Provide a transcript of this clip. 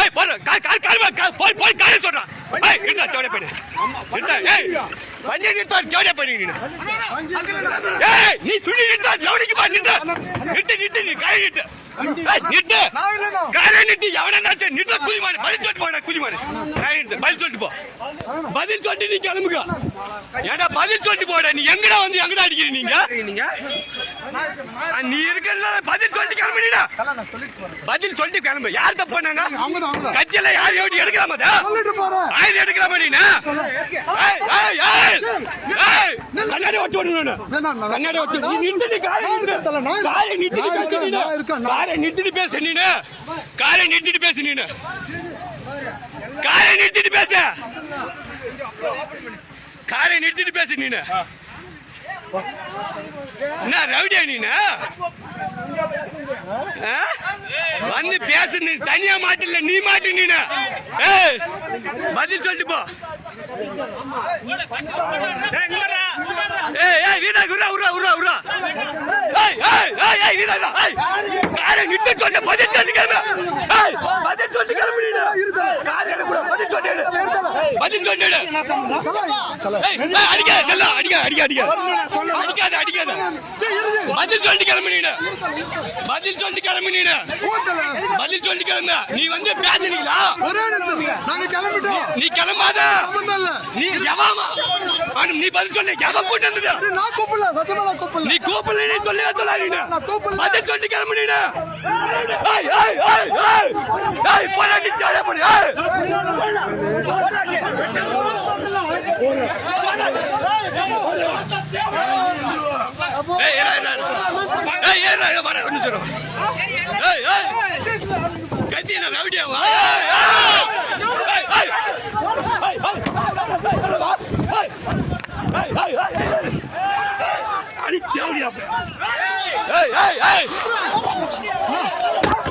ஏய் போற போய் போய் காரை சொல்றான். ஏய் நிறுத்த ஜோடியா போடு. நிறுத்த. ஏய் வண்டி நிறுத்த ஜோடியா போடு நீ. ஏய் நீ சுடி நிறுத்த ஜோடிக்கு பா நிறுத்த. நிறுத்த நீ காரை நிறுத்த. ஏய் நிறுத்த. காரை நிறுத்தி எவனாச்சு நிறுத்த குதிமாரு. பதில் சொல்லிட்டு போடா குதிமாரு. காரை நிறுத்த. பதில் சொல்லிட்டு போ. பதில் சொல்லிட்டு நீ கிளம்புங்க. ஏடா பதில் சொல்லிட்டு போடா. நீ எங்கடா வந்து எங்கடா அடிக்கிறீங்க நீங்க? நீ இருக்கல பதில் சொல்லிட்டு கிளம்பிடா. பதில் சொல்லிட்டு கிளம்பு. யார் தப்பு பண்ணாங்க? கட்சியில யார் எப்படி எடுக்கலாமா? ஆயுத எடுக்கலாமா நீ? கண்ணாடி வச்சு ஓடுங்க. கண்ணாடி வச்சு நீ நிறுத்தி காரை நிறுத்திட்டு பேச நீ. காரை நிறுத்திட்டு பேச நீ. காரை நிறுத்திட்டு பேச. காரை நிறுத்திட்டு பேச நீ. என்ன ரவுடியா நீ? வந்து பேசு. தனியா மாட்டில்ல நீ மாட்டு நீ. பதில் சொல்லிட்டு போ. நீ வந்து பேசுனீங்களா? நீ கிளம்பாத. நீ ஜவாமா நீ பதில் சொல்லி ஜவம் கூட்டு வந்தது. நான் கூப்பிடல. சத்தியமா நான் கூப்பிடல. நீ கூப்பிடல. நீ சொல்லவே சொல்லாதீங்க. நான் கூப்பிடல. பதில் சொல்லி கிளம்புனீங்க. ஏய் ஏய் ஏய் ஏய் ஏய் போராடி ஜாலே போடு. ஏய் ஏய் ஏய் ஏய் ஏய் வர ஒன்னு சொல்றேன். ஏய் ஏய் கத்தினா ரவுடியா வா. ஏய் ஏய் அடி தேவடியா. ஏய் ஏய் ஏய்